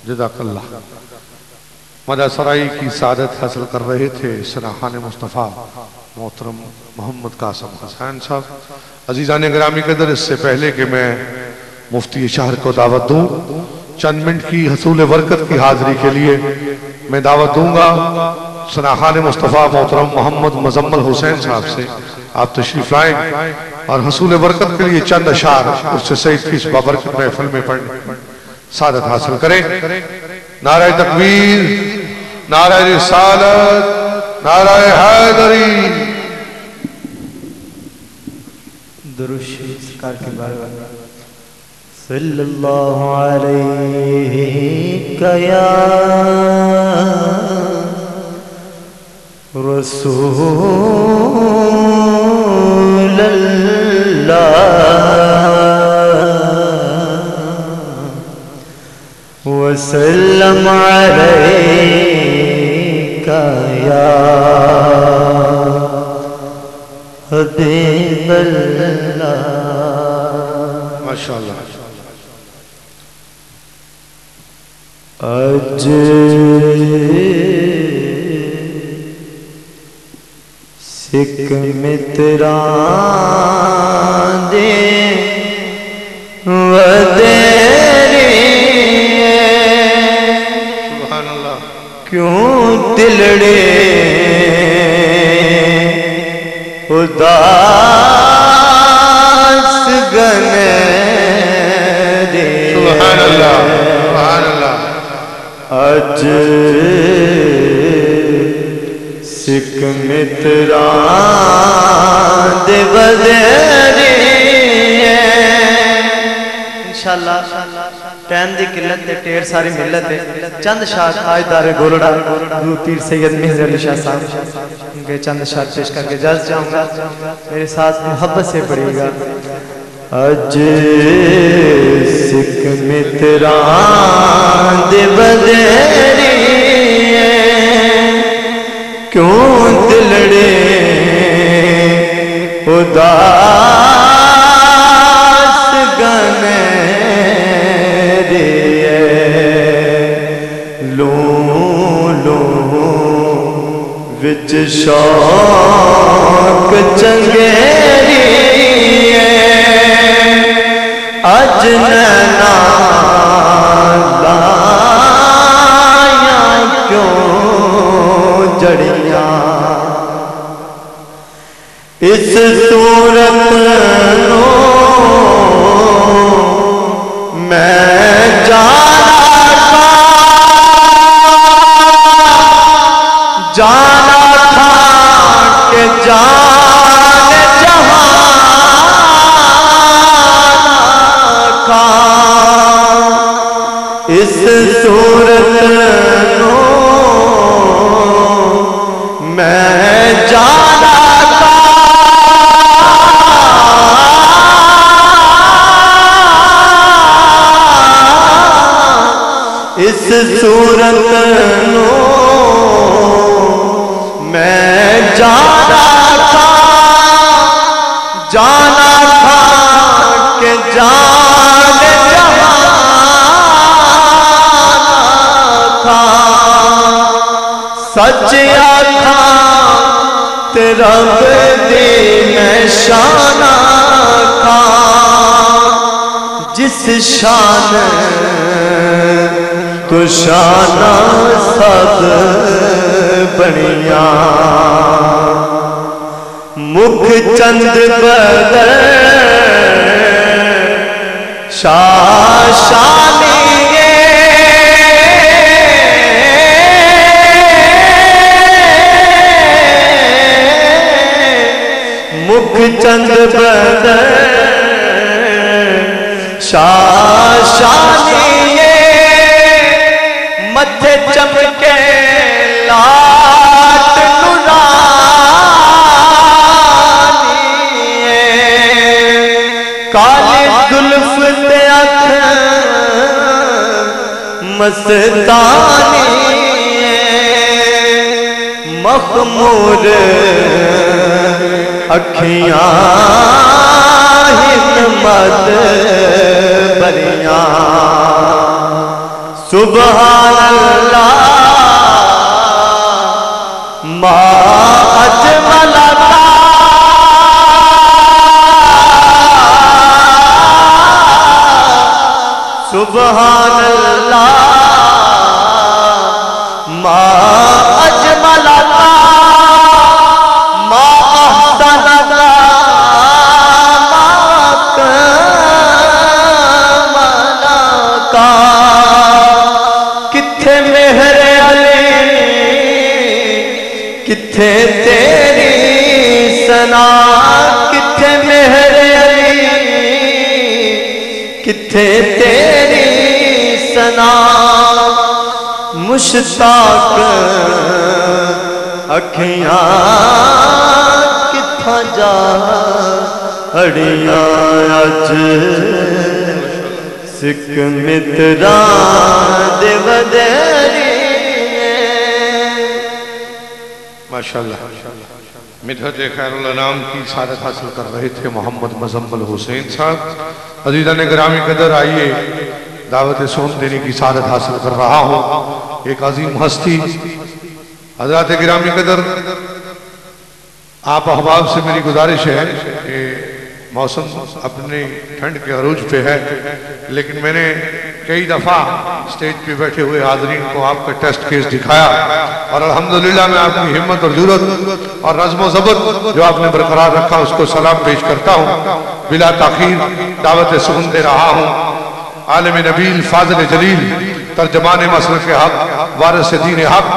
جزاک اللہ۔ مدہ سرائی کی سعادت حاصل کر رہے تھے سراحان مصطفیٰ محترم محمد قاسم حسین صاحب۔ عزیزان گرامی قدر، اس سے پہلے کہ میں مفتی شہر کو دعوت دوں، چند منٹ کی حصول برکت کی حاضری کے لیے میں دعوت دوں گا سراحان مصطفیٰ محترم محمد مزمل حسین صاحب سے آپ تشریف لائیں اور حصول برکت کے لیے چند اشعار اس سے سید کی اس بابرکت محفل میں پڑھنے سعادت حاصل کریں۔ نعرہ تکبیر، نعرہ رسالت، نعرہ حیدری۔ درود شریف سرکار کے بارے میں صلی اللہ علیہ یا رسول اللہ وسلم علیک یا حبیب اللہ۔ ماشاءاللہ۔ اج سکھ متران دے ودیری سبحان اللہ۔ کیوں دلڑے اداس گنے دے۔ سبحان اللہ، سبحان اللہ۔ اج سکھ متران دے ودیری انشاءاللہ ٹائم دی قلت دے ٹیر ساری ملت دے چند شاعر آجدار گولڑا حضور پیر سید محضر علی شاہ صاحب ان کے چند شاعر پیش کر کے جاز جاؤں گا، میرے ساتھ محبت سے پڑھیے گا۔ اج سکھ متران دے ودیری کیوں دلڑے اداس گنے دیئے لوں وچ شوق چنگیری اج نینا لائیاں کیوں جڑیاں اس صورت نو میں جانا تھا کہ جان جہاں کا اس صورت نو میں جانا تھا اس صورت نو میں جانا تھا کہ جان جہاں تھا سچ آکھا تے رب دی میں شان آکھا جس شان تو شان سب بنیاں مکھ چند بدر شاہ شانی مکھ چند بدر شاہ شانی متھے چمکے لات نورانی کالی زلف تے اکھ مستانی مخمور اکھیاں حکمت بریاں سبحان اللہ ما اجمل سبحان اللہ ما اجمل ما احسن ما کمل کا کتھے مہر علی کتھے تیری ثنا کتھے مہر علی کتھے تیری ثنا مشتاق اکھیاں کتھاں جا اڑیاں اج سکھ متران دے ودیری ماشاءاللہ مدحت خیر الانام کی سعادت حاصل کر رہے تھے محمد مزمل حسین صاحب. عزیزان گرامی قدر آئیے دعوت سون دینے کی سعادت حاصل کر رہا ہوں ایک عظیم ہستی. حضرات گرامی قدر آپ احباب سے میری گزارش ہے کہ موسم اپنے ٹھنڈ کے عروج پہ ہے لیکن میں نے کئی دفعہ سٹیج پہ بیٹھے ہوئے حاضرین کو آپ کا ٹیسٹ کیس دکھایا اور الحمدللہ میں آپ کی ہمت اور جرات اور نظم و ضبط جو آپ نے برقرار رکھا اس کو سلام پیش کرتا ہوں. بلا تاخیر دعوت سخن دے رہا ہوں عالم نبیل فاضل جلیل ترجمان مسلک حق وارث دین حق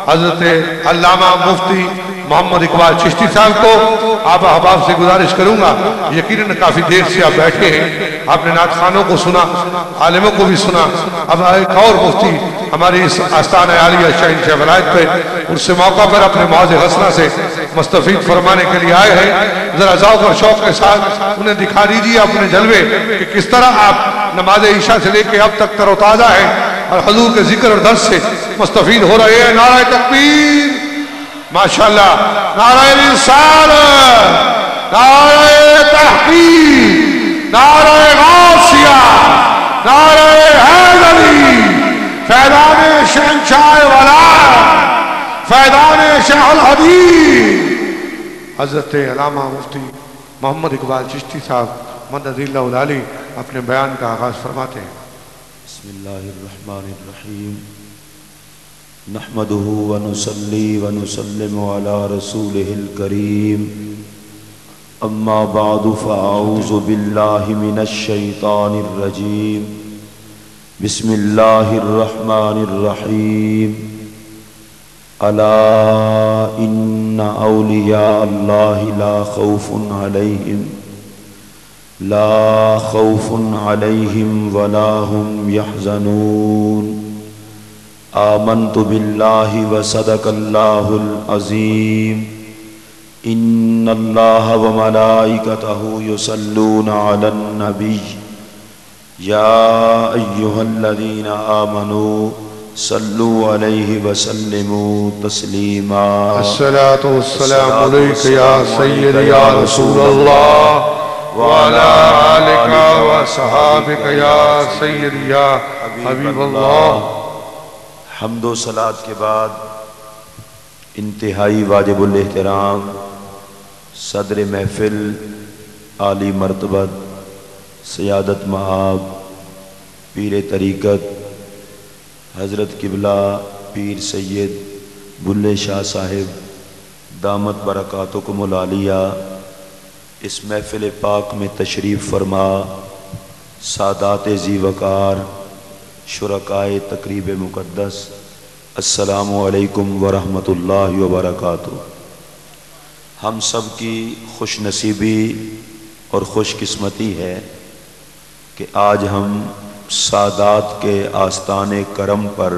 حضرت علامہ مفتی محمد اقبال چشتی صاحب کو آپ احباب سے گزارش کروں گا. یقیناً کافی دیر سے آپ بیٹھے ہیں آپ نے نعت خوانوں کو سنا عالموں کو بھی سنا. اب ایک اور مفتی ہماری اس آستانہ عالیہ شہنشاہ ولایت پہ اس سے موقع پر اپنے معاذ حسنہ سے مستفید فرمانے کے لیے آئے ہیں. ذرا ذوق اور شوق کے ساتھ انہیں دکھا دیجیے اپنے جلوے کہ کس طرح آپ نماز عشاء سے لے کے اب تک تر و تازہ ہیں اور حضور کے ذکر اور درس سے مستفید ہو رہے ہیں. نعرہ تکبیر ماشاءاللہ، نعرہ رسالت، نعرہ تحقیق، نعرہ غوثیہ، نعرہ حیدری، فیضان شہنشاہ ولایت، فیضان شیخ الحدیث حضرت علامہ مفتی محمد اقبال چشتی صاحب مدد اللہ العالی اپنے بیان کا آغاز فرماتے ہیں. بسم اللہ الرحمن الرحیم نحمده ونصلي ونسلم على رسوله الكريم اما بعد فاعوذ بالله من الشيطان الرجيم بسم الله الرحمن الرحيم الا ان اولياء الله لا خوف عليهم ولا هم يحزنون آمنت بالله وصدق الله العظيم إن الله وملائكته يصلون على النبي يا أيها الذين آمنوا صلوا عليه وسلموا تسليما. الصلاة والسلام عليك يا سيدي يا رسول الله وعلى آلك وصحابك يا سيدي يا حبيب الله. حمد و صلاة کے بعد انتہائی واجب الاحترام صدر محفل عالی مرتبت سیادت مآب پیر طریقت حضرت قبلہ پیر سید بلے شاہ صاحب دامت برکاتکم العالیہ اس محفل پاک میں تشریف فرما سادات ذی وقار شرکائے تقریب مقدس السلام علیکم ورحمۃ اللہ وبرکاتہ. ہم سب کی خوش نصیبی اور خوش قسمتی ہے کہ آج ہم سادات کے آستان کرم پر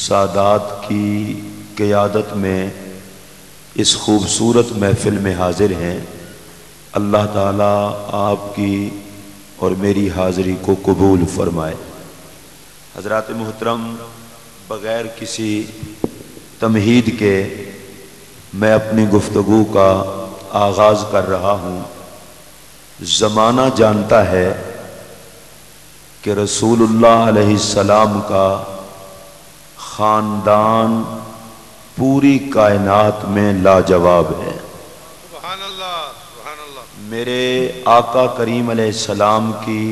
سادات کی قیادت میں اس خوبصورت محفل میں حاضر ہیں. اللہ تعالیٰ آپ کی اور میری حاضری کو قبول فرمائے. حضرات محترم، بغیر کسی تمہید کے میں اپنی گفتگو کا آغاز کر رہا ہوں. زمانہ جانتا ہے کہ रसूलुल्लाह अलैहिस्सलाम का खानदान पूरी कायनात में लाजवाब है। सुभान अल्लाह, सुभान अल्लाह। मेरे आका करीम अलैहिस्सलाम की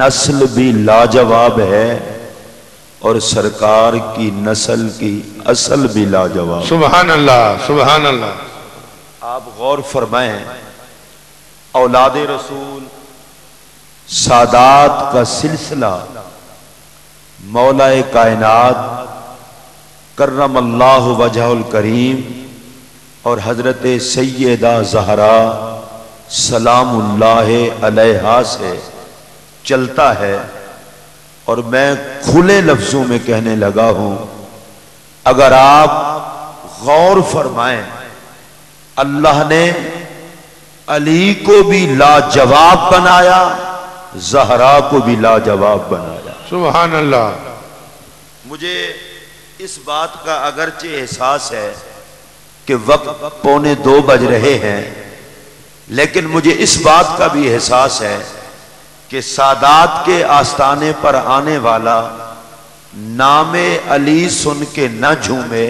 नस्ल भी लाजवाब है और सरकार की नस्ल की असल भी लाजवाब। सुभान अल्लाह, सुभान अल्लाह। आप गौर फरमाएं, औलाद रसूल सादात का सिलसिला मौलाए कायनात करमल्लाहु वजहुल करीम और हजरत सैयदा ज़हरा सलामुल्लाह अलैहा से चलता है। और मैं खुले लफ्जों में कहने लगा हूं, अगर आप गौर फरमाएं, अल्लाह ने अली को भी लाजवाब बनाया, ज़हरा को भी लाजवाब बनाया। सुभान अल्लाह। मुझे इस बात का अगरचे एहसास है कि वक्त 1:45 बज रहे हैं, लेकिन मुझे इस बात का भी एहसास है कि सादात के आस्थाने पर आने वाला नामे अली सुन के न झूमे,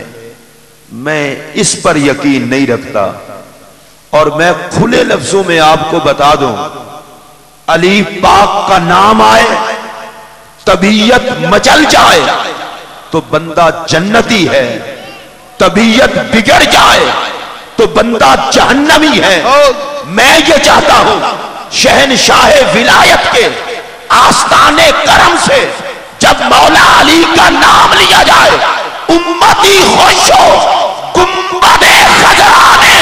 मैं इस पर यकीन नहीं रखता। और मैं खुले लफ्जों में आपको बता दूं, अली पाक का नाम आए, तबीयत मचल जाए तो बंदा जन्नती है, तबीयत बिगड़ जाए तो बंदा जहन्नमी है। मैं ये चाहता हूं शहनशाह विलायत के आस्ताने करम से जब मौला अली का नाम लिया जाए, उम्मती खुश हो, गुंबदे खजराने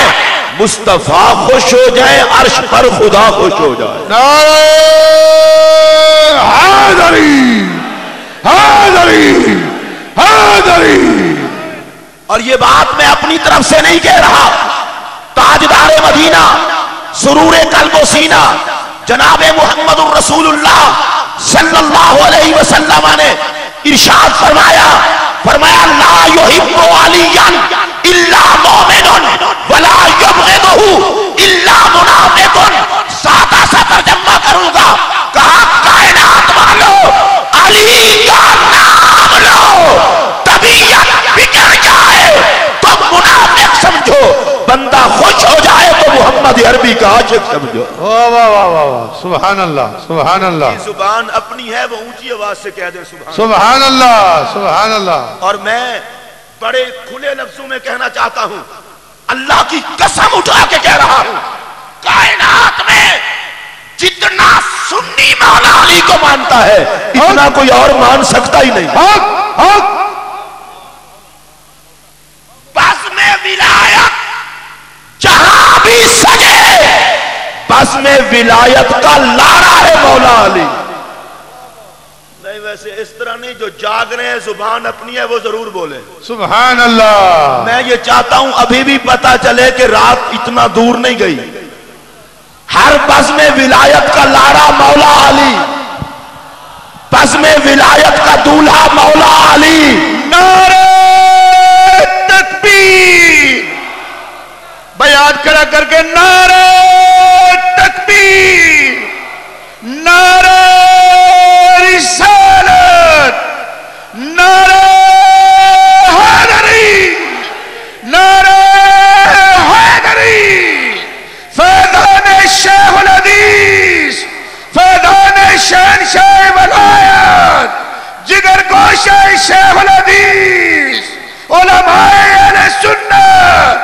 मुस्तफा खुश हो जाए, अर्श पर खुदा खुश हो जाए। नारे हैदरी, हैदरी, हैदरी। और ये बात मैं अपनी तरफ से नहीं कह रहा, ताजदारे मदीना सुरूरे कल्बो सीना जनाबे मुहम्मदुर रसूलुल्लाह सल्लल्लाहु अलैहि वसल्लम ने इरशाद फरमाया, फरमाया ला युहिब्बु अलियन इल्ला मुमिनुन वला युबग़िदुहु इल्ला मुनाफिकुन। सादा सा तर्जुमा करूंगा, कहा कायनात वालों अली का नाम लो, तबीयत बिगड़ जाए तो मुनाफिक समझो, बंदा खुश हो जाए तो मोहम्मद अरबी का आशिक समझो। वाह वाह वाह वाह वाह, सुभान अल्लाह, सुभान अल्लाह। जुबान अपनी है, वो ऊंची आवाज से कह दे सुभान सुभान अल्लाह, सुभान अल्लाह। और मैं बड़े खुले लफ्जों में कहना चाहता हूं, अल्लाह की कसम उठा के कह रहा हूं, कायनात में जितना सुन्नी मौला अली को मानता है, इतना कोई और मान सकता ही नहीं। हक हक। बस में विलायत जहां भी सजे, बस में विलायत का लारा है मौला अली। नहीं, वैसे इस तरह नहीं, जो जाग रहे हैं जुबान अपनी है वो जरूर बोले सुभान अल्लाह। मैं ये चाहता हूं अभी भी पता चले कि रात इतना दूर नहीं गई। हर बस में विलायत का लारा मौला अली, बस में विलायत का दूल्हा मौला अली। नारे तकबीर, बयान करा करके नारे तकबीर, नारे रिसालत, नारे हैदरी, नारे हैदरी। फैज़ान शेखुल हदीस, फैज़ान शहनशाह वलायत, जिगर गोशे शेखुल हदीस, उलमाए अहले सुन्नत,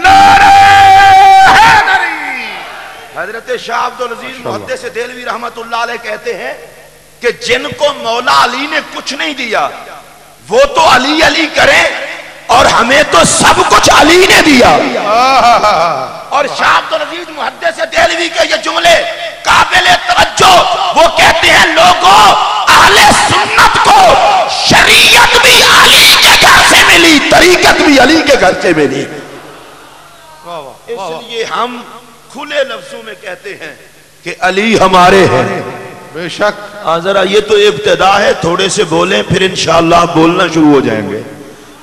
नारे हैदरी। हजरत शाह अब्दुल अजीज मुहद्दिस देलवी रहमतुल्लाह अलैह कहते हैं कि जिनको मौला अली ने कुछ नहीं दिया वो तो अली अली करें, और हमें तो सब कुछ अली ने दिया। और शाह अब्दुल अजीज मुहद्दिस देलवी के ये जुमले काबिल तवज्जो, वो कहते हैं लोगों, अहले सुन्नत को शरीयत भी अली के घर से मिली, तरीकत भी अली के घर से मिली। इसलिए हम खुले लफ्जों में कहते हैं कि अली हमारे हैं। बेशक। जरा ये तो इब्तिदा है, थोड़े से बोलें फिर इंशाअल्लाह बोलना शुरू हो जाएंगे।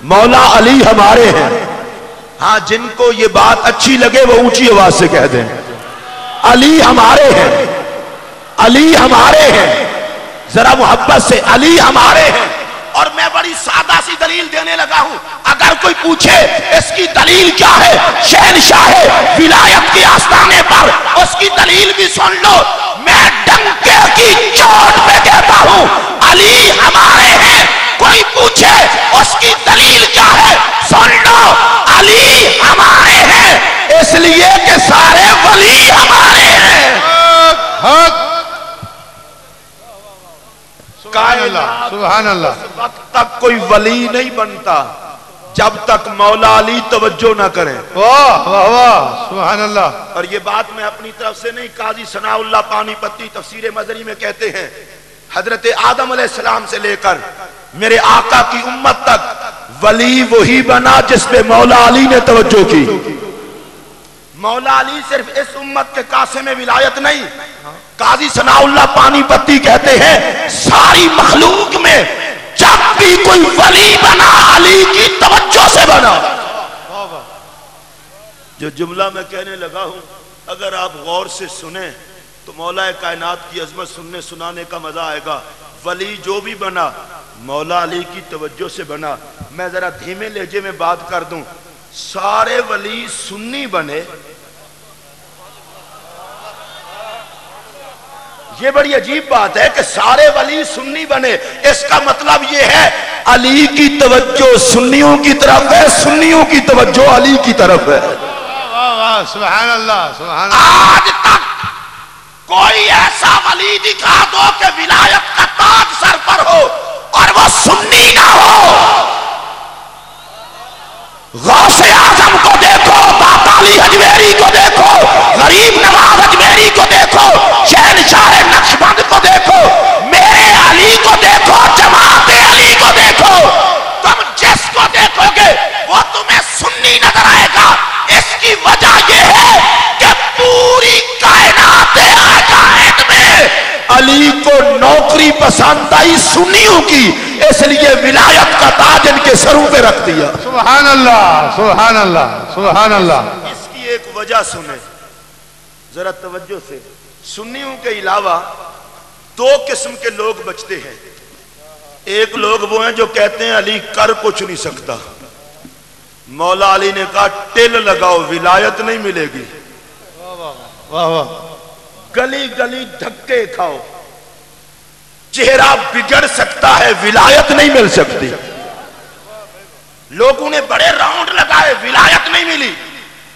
मौला अली हमारे हैं। हाँ, जिनको ये बात अच्छी लगे वो ऊंची आवाज से कह दें, अली हमारे हैं, अली हमारे हैं। ذرا محبت سے अली हमारे हैं। और मैं बड़ी सादा सी दलील देने लगा हूं। अगर कोई पूछे इसकी दलील क्या है, शहनशाह विलायत के आस्थाने पर उसकी दलील भी सुन लो। मैं डंके की चोट पे कहता हूं अली हमारे हैं। कोई पूछे उसकी दलील क्या है, सुन लो अली हमारे हैं, इसलिए कि सारे वली हमारे हैं। सुभान अल्लाह। उस वक्त तक कोई वली नहीं बनता जब तक मौला अली तवज्जो ना करें। वाह वाह वाह, सुभान अल्लाह। और ये बात मैं अपनी तरफ से नहीं, काजी सनाउल्लाह पानीपत्ती तफसीर मदनी में कहते हैं, हजरत आदम अलैहिस्सलाम से लेकर मेरे आका की उम्मत तक वली वही बना जिस पे मौला अली ने तवज्जो की। मौला अली सिर्फ इस उम्मत के कासे में विलायत नहीं, काजी सनाउल्लाह पानीपत्ती कहते हैं सारी मखलूक में जब भी कोई वली बना अली की तवज्जो से बना। जो जुमला मैं कहने लगा हूं अगर आप गौर से सुने तो मौला कायनात की अजमत सुनने सुनाने का मजा आएगा। वली जो भी बना मौला अली की तवज्जो से बना। मैं जरा धीमे लहजे में बात कर दूं, सारे वली सुन्नी बने, ये बड़ी अजीब बात है कि सारे वली सुन्नी बने। इसका मतलब ये है अली की तवज्जो सुन्नियों की तरफ है, सुन्नियों की तवज्जो अली की तरफ है। वाह वाह, सुभान अल्लाह सुभान अल्लाह। आज तक कोई ऐसा वली दिखा दो कि विलायत का ताज सर पर हो और वो सुन्नी ना हो। गौसे आजम को देखो, दाता अली अजमेरी को देखो, गरीब नवाज अजमेरी को देखो, शहनशाह नक्शबंद को देखो, मेरे अली को देखो, जमाते अली को देखो, तुम जिसको देखोगे वो तुम्हें सुन्नी नजर आएगा। इसकी वजह यह है कि पूरी कायनात में अली को नौकरी पसंद आई सुन्नियों की, इसलिए विलायत का ताज इनके सरों पे रख दिया। सुभान अल्लाह सुभान अल्लाह सुभान अल्लाह। इसकी एक वजह सुने जरा तवज्जो से। सुन्नियों के अलावा दो किस्म के लोग बचते हैं। एक लोग वो हैं जो कहते हैं अली कर कुछ नहीं सकता। मौला अली ने कहा टिल लगाओ विलायत नहीं मिलेगी। वाह वाह। गली गली धक्के खाओ, चेहरा बिगड़ सकता है, विलायत नहीं मिल सकती। लोगों ने बड़े राउंड लगाए, विलायत नहीं मिली।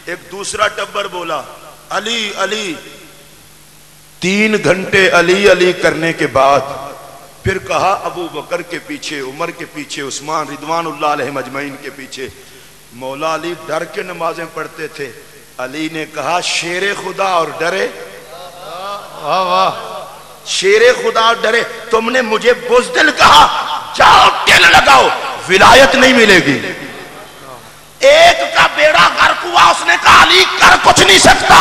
एक दूसरा टब्बर बोला अली अली। 3 घंटे अली अली करने के बाद फिर कहा अबू बकर के पीछे, उमर के पीछे, उस्मान रिदवानुल्लाह अलैहिम अजमईन के पीछे। मौला अली डर के नमाजें पढ़ते थे। अली ने कहा शेरे खुदा और डरे। वाह वाह। शेरे खुदा और डरे। तुमने मुझे बुज़दिल कहा, जाओ टिल लगाओ, विलायत नहीं मिलेगी। एक का बेड़ा गर्क हुआ, उसने कहा अली कर कुछ नहीं सकता।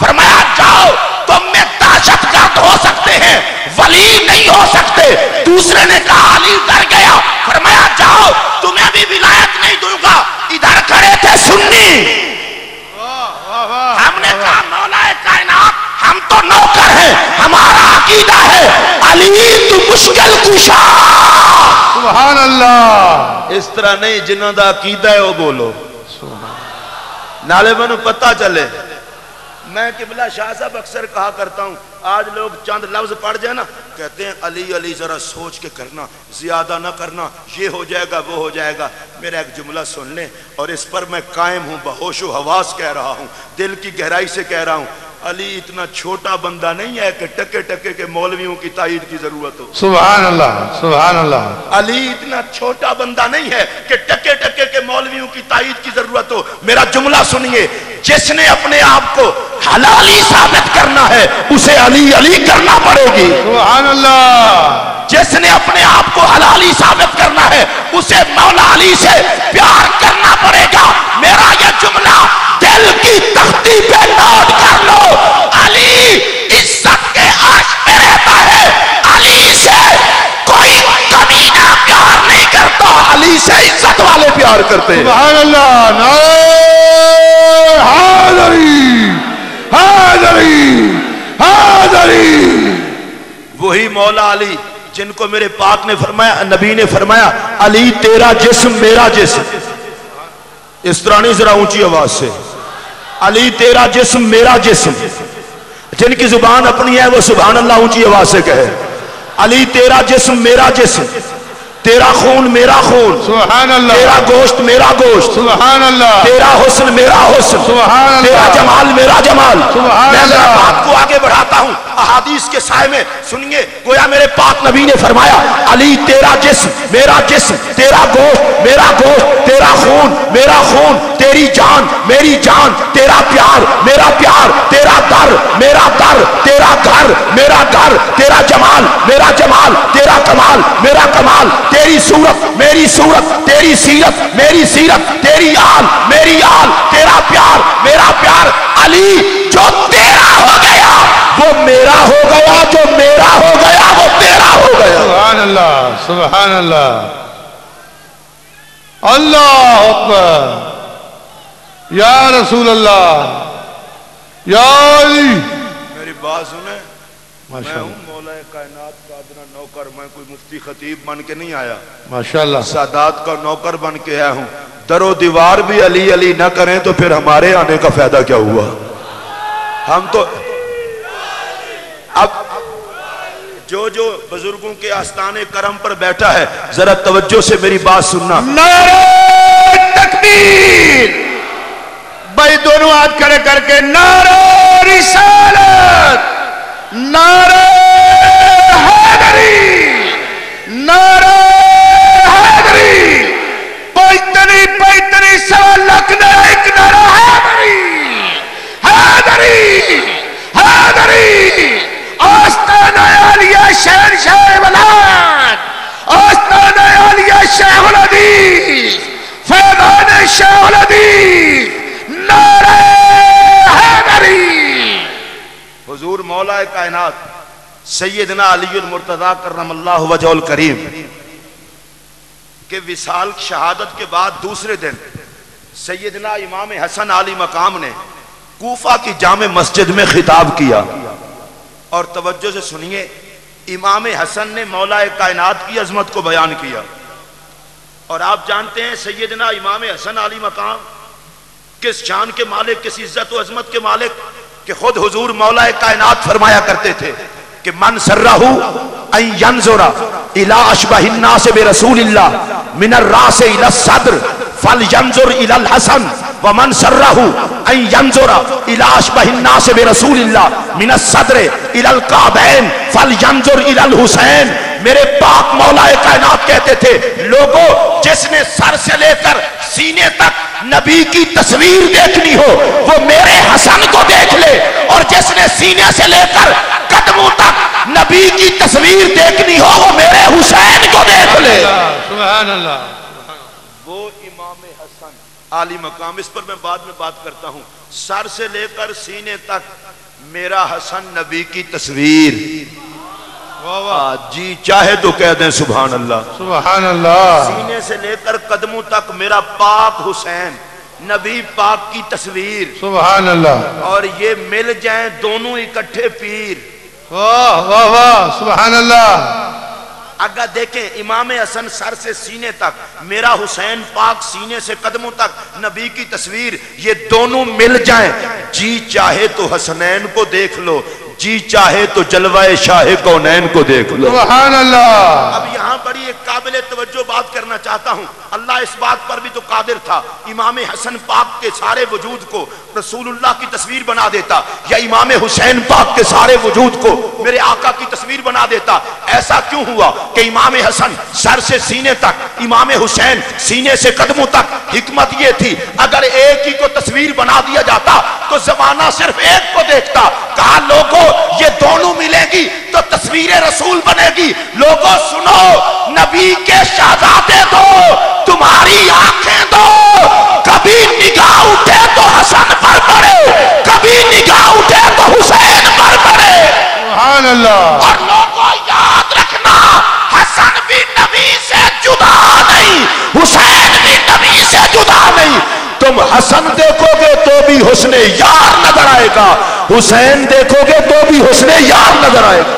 फरमाया जाओ तुम में दहशतगर्द हो सकते हैं, वली नहीं हो सकते। दूसरे ने कहा अली डर गया। फरमाया जाओ तुम्हें भी विलायत नहीं दूंगा। इधर खड़े थे सुन्नी। हमने कहा मौला कायनात हम तो नौकर हैं, हमारा अकीदा है अली तू मुश्किल कुशा। सुभान अल्लाह। इस तरह नहीं, जिन्हों का अकीदा है वो बोलो। नाले मैनू पता चले। मैं किबला शाह साहब अक्सर कहा करता हूं, आज लोग चंद लफ्ज पढ़ जाए ना, कहते हैं अली अली जरा सोच के करना, ज्यादा ना करना, ये हो जाएगा वो हो जाएगा। मेरा एक जुमला सुन ले और इस पर मैं कायम हूं, बहोशो हवास कह रहा हूं, दिल की गहराई से कह रहा हूं। अली इतना छोटा बंदा नहीं है कि टके टके के मौलवियों की ताईद की जरूरत हो। सुभान अल्लाह सुभान अल्लाह। अली इतना छोटा बंदा नहीं है कि टके टके के मौलवियों की ताईद की जरूरत हो। मेरा जुमला सुनिए, जिसने अपने आप को हलाली साबित करना है उसे अली अली करना पड़ेगी। सुभान अल्लाह। जिसने अपने आप को हलाली साबित करना है उसे मौला अली से प्यार करना पड़ेगा। मेरा यह जुमला दिल की तख्ती पे नोट कर लो। अली इज्जत के आश में रहता है, अली से कोई कमीना प्यार नहीं करता, अली से इज्जत वाले प्यार करते हैं। सुभान अल्लाह। नारे हाज़री हाज़री हाज़री। वही मौला अली जिन को मेरे पाक ने फरमाया, नबी ने फरमाया, अली तेरा जिस्म मेरा जिस्म, इस तरह नहीं, जरा ऊंची आवाज से, अली तेरा जिस्म मेरा जिस्म। जिनकी जुबान अपनी है वो सुभान अल्लाह ऊंची आवाज से कहे। अली तेरा जिस्म मेरा जिस्म, तेरा खून मेरा खून, सुभान अल्लाह, तेरा गोश्त मेरा गोश्त, सुभान अल्लाह, तेरा हुस्न मेरा हुस्न, सुभान अल्लाह, तेरा जमाल मेरा जमाल। सुभान मैं अल्लाह। बात को आगे बढ़ाता हूं अहादीस के साए में, सुनिए। गोया मेरे पाक नबी ने फरमाया, अली तेरा जिस्म मेरा जिस्म, तेरा गोश्त मेरा गोश्त, तेरा खून मेरा खून, तेरी जान मेरी जान, तेरा प्यार मेरा प्यार, तेरा दर मेरा दर, तेरा घर मेरा घर, तेरा जमाल मेरा जमाल, तेरा कमाल मेरा कमाल, तेरी सूरत मेरी सूरत, तेरी सीरत मेरी सीरत, तेरी आल मेरी आल, तेरा प्यार मेरा प्यार। अली जो तेरा हो गया वो मेरा हो गया, जो मेरा हो गया वो तेरा हो गया। सुभान अल्लाह, सुभान अल्लाह, अल्लाह अकबर, या रसूल अल्लाह, या अली। मेरी बात सुने, मैं माशाअल्लाह, हूँ मौला कायनात का अदना नौकर, मैं कोई मुफ्ती खतीब बन के नहीं आया, माशाअल्लाह, सादात का नौकर बन के आया हूँ। दरो दीवार भी अली अली ना करें तो फिर हमारे आने का फायदा क्या हुआ? हम तो अब जो जो बुजुर्गों के आस्थाने करम पर बैठा है, जरा तवज्जो से मेरी बात सुनना। नारे तकबीर, भाई दोनों हाथ खड़े करके नारे रिसालत, नारे हैदरी, नारे हैदरी, पैतनी पैतनी सवा लाख नारा, एक नारा हैदरी, हैदरी, हैदरी। आस्ताना आलिया शहंशाह वलाद, आस्ताना आलिया शाहुल हदीस, फैज़ान शाहुल हदीस, नारे हैदरी। हुजूर मौला कायनात सैयदना अली मुर्तज़ा करमल्लाहु वजहुल करीम के विसाल शहादत के बाद दूसरे दिन सैयदना इमाम हसन आली मकाम ने कूफा की जामे मस्जिद में खिताब किया। और तवज्जो से सुनिए, इमाम हसन ने मौला कायनात की अजमत को बयान किया। और आप जानते हैं सैयदना इमाम हसन आली मकाम किस शान के मालिक, किस इज्जत और अजमत के मालिक, कि खुद हुजूर मौला कायनात फरमाया करते थे कि मन सर्रहू अन यंजुरा इला अशबहिन नास बिरसूलिल्लाह मिनर रास इला सद्र फल यंजुर इलल हसन व मन सर्रहू अन यंजुरा इला अशबहिन नास बिरसूलिल्लाह मिनस सद्र इलल काबैन फल यंजुर इलल हुसैन। मेरे पाक मौला कायनात कहते थे, लोगों जिसने सर से लेकर सीने तक नबी की तस्वीर देखनी हो वो मेरे हसन को देख ले, और जिसने सीने से लेकर कदमों तक नबी की तस्वीर देखनी हो वो मेरे हुसैन को देख ले। सुभान अल्लाह, वो इमाम हसन आली मकाम, इस पर मैं बाद में बात करता हूं। सर से लेकर सीने तक मेरा हसन नबी की तस्वीर। वाह वाह, जी चाहे तो कह दें सुभान अल्लाह। सुभान अल्लाह, सीने से लेकर कदमों तक मेरा पाक हुसैन नबी पाक की तस्वीर। सुभान अल्लाह, और ये मिल जाएं दोनों इकट्ठे पीर। वाह वाह वाह, सुभान अल्लाह। अगर देखें इमाम हसन सर से सीने तक, मेरा हुसैन पाक सीने से कदमों तक नबी की तस्वीर, ये दोनों मिल जाएं, जी चाहे तो हसनैन को देख लो, जी चाहे तो जलवाए शाहे कौनैन को देख लो। सुभान अल्लाह। अब यहाँ बड़ी एक काबिल तवज्जो बात करना चाहता हूँ। अल्लाह इस बात पर भी तो कादिर था, इमाम हसन पाक के सारे वजूद को रसूलुल्लाह की तस्वीर बना देता, या इमाम हुसैन पाक के सारे वजूद को मेरे आका की तस्वीर बना देता। ऐसा क्यों हुआ कि इमाम हसन सर से सीने तक, इमाम हुसैन सीने से कदमों तक? हिकमत ये थी, अगर एक ही को तस्वीर बना दिया जाता तो जमाना सिर्फ एक को देखता। कहा लोगों ये दोनों मिलेगी तो तस्वीर रसूल बनेगी। लोगों सुनो, नबी के शहजादे दो, तुम्हारी आंखें दो, कभी निगाह उठे तो हसन पर पड़े, कभी निगाह उठे तो हुसैन पर पड़े। सुभान अल्लाह। और लोगों याद रखना, हसन भी नबी से जुदा नहीं, हुसैन भी नबी से जुदा नहीं। तुम हसन देखोगे तो भी हुस्ने यार नजर आएगा, हुसैन देखोगे तो भी हुस्ने यार नजर आएगा।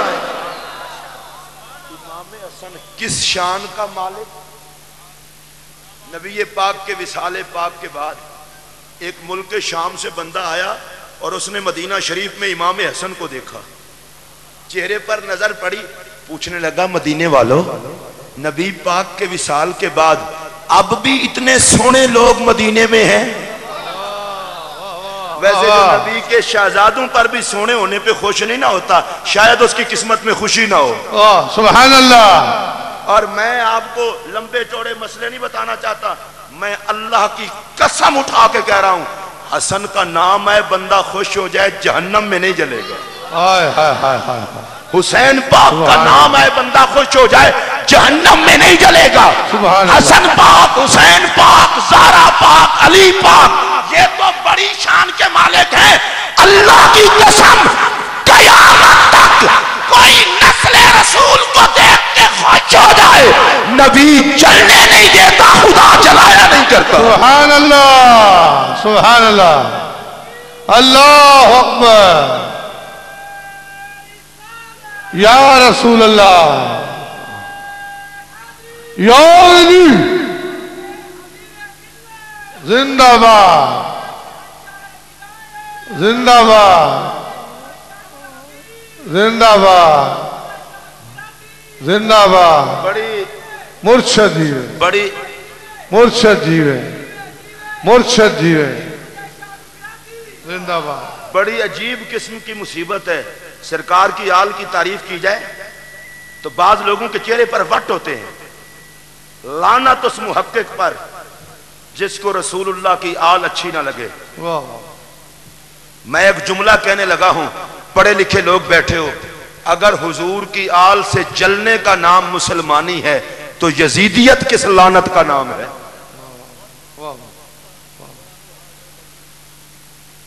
इमाम किस शान का मालिक। नबी पाक के विसाले पाक के बाद एक मुल्क शाम से बंदा आया और उसने मदीना शरीफ में इमाम हसन को देखा, चेहरे पर नजर पड़ी, पूछने लगा मदीने वालों, नबी पाक के विसाल के बाद अब भी इतने सोने लोग मदीने में हैं? वैसे जो नबी के शहजादों पर भी सोने होने पे खुश नहीं ना होता, शायद उसकी किस्मत में खुशी ना हो। सुभान अल्लाह। और मैं आपको लंबे चौड़े मसले नहीं बताना चाहता, मैं अल्लाह की कसम उठा के कह रहा हूं, हसन का नाम है, बंदा खुश हो जाए जहन्नम में नहीं जलेगा। हुसैन पाक का नाम है, बंदा खुश हो जाए जहन्नम में नहीं जलेगा। हसन पाक, हुसैन पाक, ज़हरा पाक, अली पाक, ये तो बड़ी शान के मालिक हैं। अल्लाह की कसम, क़यामत तक कोई नस्ल रसूल को देख के खुश हो जाए, नबी जलने नहीं देता, खुदा जलाया नहीं करता। सुभान अल्लाह, सुभान अल्लाह, अल्लाह अकबर, या रसूल अल्लाह, या अली, जिंदाबाद, जिंदाबाद, जिंदाबाद, जिंदाबाद। बड़ी मुर्शद जीवे, बड़ी मुर्शद जीवे, मुर्शद जीवे, जिंदाबाद। बड़ी अजीब किस्म की मुसीबत है। सरकार की आल की तारीफ की जाए तो बाज लोगों के चेहरे पर वट होते हैं, लानत उस मुहक्किक पर जिसको रसूलुल्लाह की आल अच्छी ना लगे। मैं एक जुमला कहने लगा हूं, पढ़े लिखे लोग बैठे हो, अगर हुजूर की आल से जलने का नाम मुसलमानी है तो यजीदियत किस लानत का नाम है?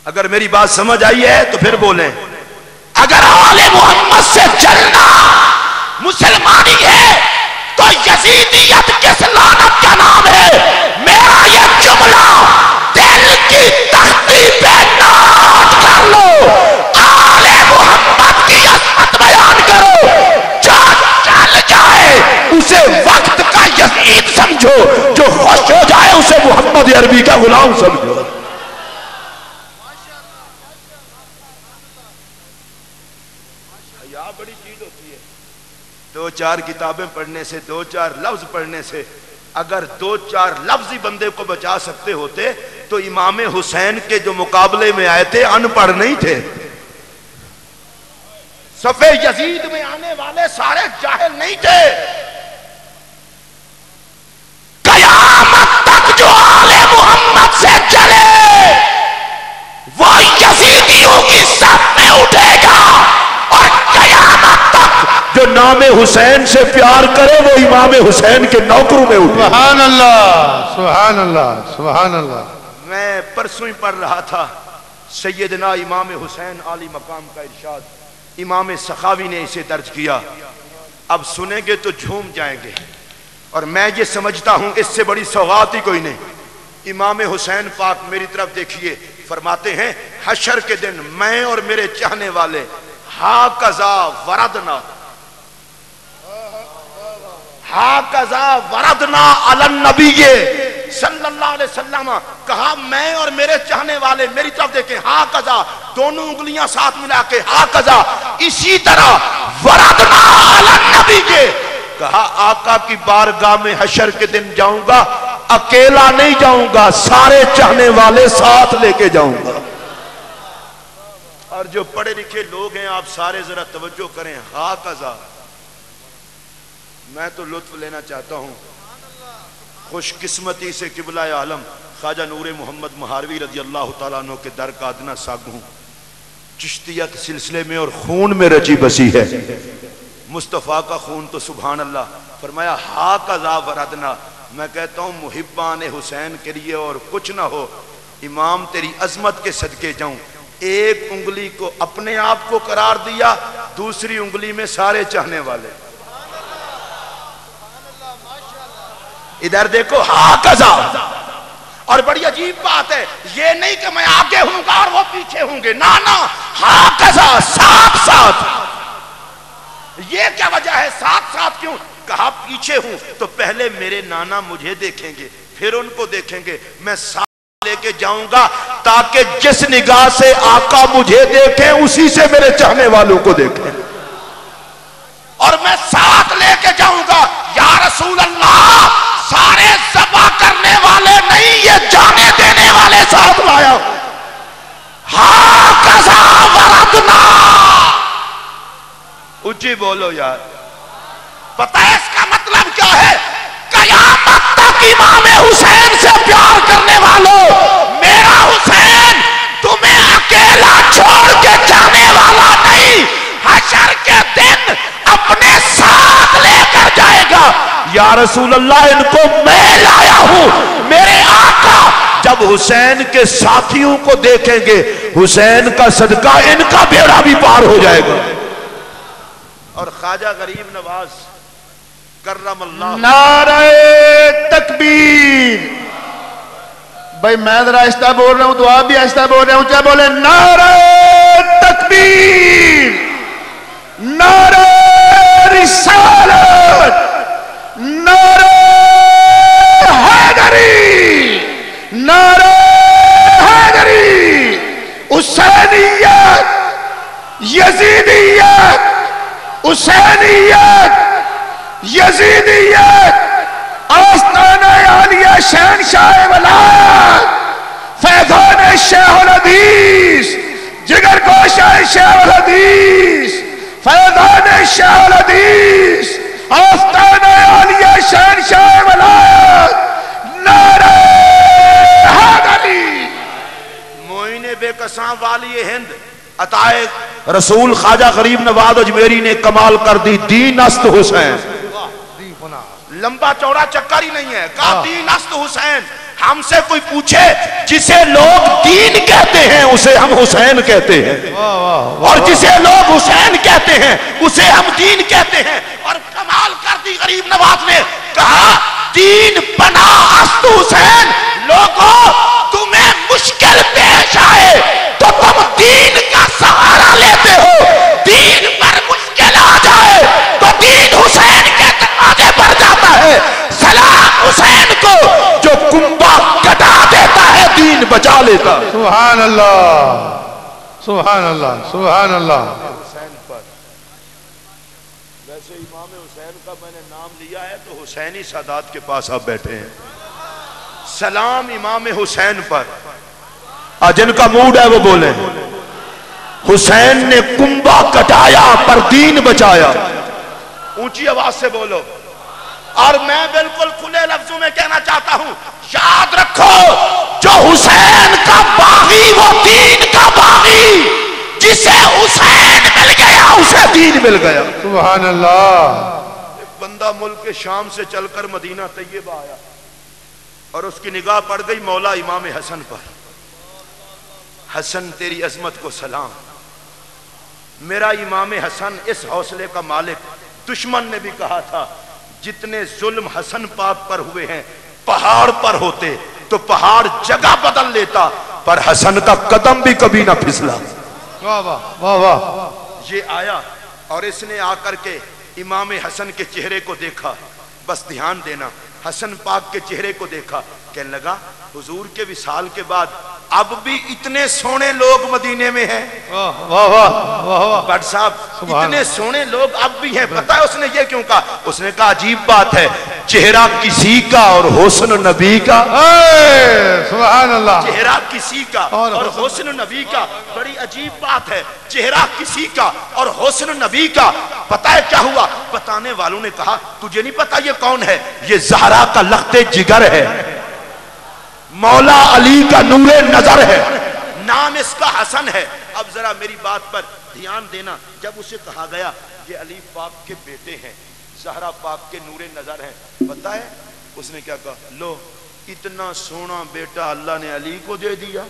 अगर मेरी बात समझ आई है तो फिर बोलें। अगर आले मोहम्मद से जलना मुसलमानी है तो यजीदियत किस लानत का नाम है? मेरा ये जुमला दिल की तख्ती पे नोट कर लो, आले मोहम्मद की अज़मत बयान करो, जो जल जाए उसे वक्त का यजीद समझो, जो खुश हो जाए उसे मोहम्मद अरबी का गुलाम समझो। बड़ी चीज होती है, दो चार किताबें पढ़ने से, दो चार लफ्ज पढ़ने से, अगर दो चार लफ्ज ही बंदे को बचा सकते होते तो इमाम हुसैन के जो मुकाबले में आए थे अनपढ़ नहीं थे। सफे यजीद में आने वाले सारे जाहिल नहीं थे। कयामत तक जो आले मोहम्मद से चले वो यजीदियों की सफ में उठेगा, और कयामत तक जो नामे हुसैन से प्यार करे वो इमाम हुसैन के नौकरों में उठे। सुभान अल्लाह, सुभान अल्लाह, सुभान अल्लाह। मैं परसों ही पढ़ रहा था सैयदना इमाम हुसैन आली मकाम का इरशाद, इमाम सखावी ने इसे दर्ज किया। अब सुनेंगे तो झूम जाएंगे, और मैं ये समझता हूं इससे बड़ी सौगात ही कोई नहीं। इमाम हुसैन पाक मेरी तरफ देखिए, फरमाते हैं हशर के दिन मैं और मेरे चाहने वाले हा कज़ा वरदना, हा कज़ा वरदना अलन नबी सल्लल्लाहु अलैहि वसल्लम, कहा मैं और मेरे चाहने वाले, मेरी तरफ देखें, हा कज़ा, दोनों उंगलियां साथ मिला के हा कज़ा, इसी तरह वरदना अलन नबी, कहा आका की बारगाह में हशर के दिन जाऊंगा, अकेला नहीं जाऊंगा, सारे चाहने वाले साथ लेके जाऊंगा। और जो पढ़े लिखे लोग हैं आप सारे जरा तवज्जो करें, हा कज़ा, मैं तो लुत्फ लेना चाहता हूं। खुशकिस्मती से किबला आलम ख्वाजा नूर मोहम्मद महारवी रज़ी अल्लाह तआला अन्हु के दर का अदना सागू चिश्तियत सिलसिले में और खून में रची बसी है। मुस्तफ़ा का खून तो सुभान अल्लाह। फरमाया हा कज़ा वरदना, मैं कहता हूं मुहिब्बान हुसैन के लिए और कुछ ना हो, इमाम तेरी अजमत के सदके जाऊं। एक उंगली को अपने आप को करार दिया, दूसरी उंगली में सारे चाहने वाले। इधर देखो हा कज़ा। और बड़ी अजीब बात है, ये नहीं कि मैं आगे हूंगा और वो पीछे होंगे, ना ना, हा कज़ा, साथ साथ। ये क्या वजह है साथ साथ क्यों? کہا پیچھے ہوں تو پہلے میرے نانا مجھے دیکھیں گے پھر ان کو دیکھیں گے، میں ساتھ لے کے جاؤں گا تاکہ جس نگاہ سے آقا مجھے دیکھیں اسی سے میرے چاہنے والوں کو دیکھیں، اور میں ساتھ لے کے جاؤں گا یا رسول اللہ سارے ذبح کرنے والے نہیں، یہ جانے دینے والے ساتھ لایا ہوں۔ ہاکذا وردنا، اونچی بولو یار، پتہ ہے اس کا مطلب کیا ہے؟ قیامت تک امام حسین سے پیار کرنے والوں، میرا حسین تمہیں اکیلا چھوڑ کے جانے والا نہیں، حشر کے دن اپنے ساتھ لے کر جائے گا۔ یا رسول اللہ ان کو میں لایا ہوں، میرے آقا جب حسین کے ساتھیوں کو دیکھیں گے حسین کا صدقہ ان کا بیڑا بھی پار ہو جائے گا۔ اور خواجہ غریب نواز کرم اللہ، نعرہ تکبیر، بھائی میں ذرا آہستہ بول رہا ہوں تو آپ بھی آہستہ بول رہے ہوں، کیا بولے؟ نعرہ تکبیر، نعرہ رسالت، نعرہ حیدری، نعرہ حیدری، حسینیت، یزیدیت، حسینیت، یزیدیت، آستانہ عالیہ شہنشاہ ولایت، فیضان شیخ الحدیث، جگر گوشہ شیخ الحدیث، فیضان شیخ الحدیث، آستانہ عالیہ شہنشاہ ولایت، نعرہ حیدری۔ معین بے کساں والی ہند عطائے رسول خواجہ غریب نواز اجمیری نے کمال کر دی، دین است حسین، لمبا چوڑا چکر ہی نہیں ہے، کہا دین است حسین۔ ہم سے کوئی پوچھے جسے لوگ دین کہتے ہیں اسے ہم حسین کہتے ہیں، اور جسے لوگ حسین کہتے ہیں اسے ہم دین کہتے ہیں۔ اور کمال کر دی غریب نواز نے، کہا دین پناہ است حسین، لوگوں تمہیں مشکل پیش آئے تو تم دین کا سہارا لیتے ہو، دین پر مشکل آ جائے تو دین حسین کے دروازے پر جاتا ہے۔ سلام حسین کو جو کنبہ کٹا دیتا ہے دین بچا لیتا۔ سبحان اللہ، سبحان اللہ، سبحان اللہ۔ ویسے امام حسین کا میں نے نام لیا ہے تو حسینی سادات کے پاس آپ بیٹھے ہیں، سلام امام حسین پر، جن کا موڈ ہے وہ بولیں۔ حسین نے کنبہ کٹایا پر دین بچایا، اونچی آواز سے بولو۔ اور میں بالکل کھلے لفظوں میں کہنا چاہتا ہوں، یاد رکھو جو حسین کا باغی وہ دین کا باغی، جسے حسین مل گیا اسے دین مل گیا۔ سبحان اللہ۔ ایک بندہ ملک شام سے چل کر مدینہ طیبہ آیا اور اس کی نگاہ پڑ گئی مولا امام حسن پر۔ حسن تیری عظمت کو سلام، میرا امام حسن اس حوصلے کا مالک۔ دشمن نے بھی کہا تھا جتنے ظلم حسن پاک پر ہوئے ہیں پہاڑ پر ہوتے تو پہاڑ جگہ بدل لیتا، پر حسن کا قدم بھی کبھی نہ پھسلا۔ واہ واہ واہ واہ۔ یہ آیا اور اس نے آ کر کے امام حسن کے چہرے کو دیکھا، بس دھیان دینا، حسن پاک کے چہرے کو دیکھا، کہنے لگا حضور کے وصال کے بعد اب بھی اتنے سونے لوگ مدینے میں ہیں۔ واہ واہ واہ واہ۔ بٹ صاحب اتنے سونے لوگ اب بھی ہیں، پتہ ہے اس نے یہ کیوں کہا؟ اس نے کہا عجیب بات ہے، چہرہ کسی کا اور حسن نبی کا، سبحان اللہ، چہرہ کسی کا اور حسن نبی کا، بڑی عجیب بات ہے، چہرہ کسی کا اور حسن نبی کا۔ پتہ ہے کیا ہوا؟ بتانے والوں نے کہا تجھے نہیں پتا یہ کون ہے؟ یہ زہرا کا لخت جگر ہے، مولا علی کا نور نظر ہے، نام اس کا حسن ہے۔ اب ذرا میری بات پر دھیان دینا، جب اسے کہا گیا یہ علی پاک کے بیٹے ہیں، زہرا پاک کے نور نظر ہیں، پتہ ہے اس نے کیا کہا؟ لو اتنا سونا بیٹا اللہ نے علی کو دے دیا۔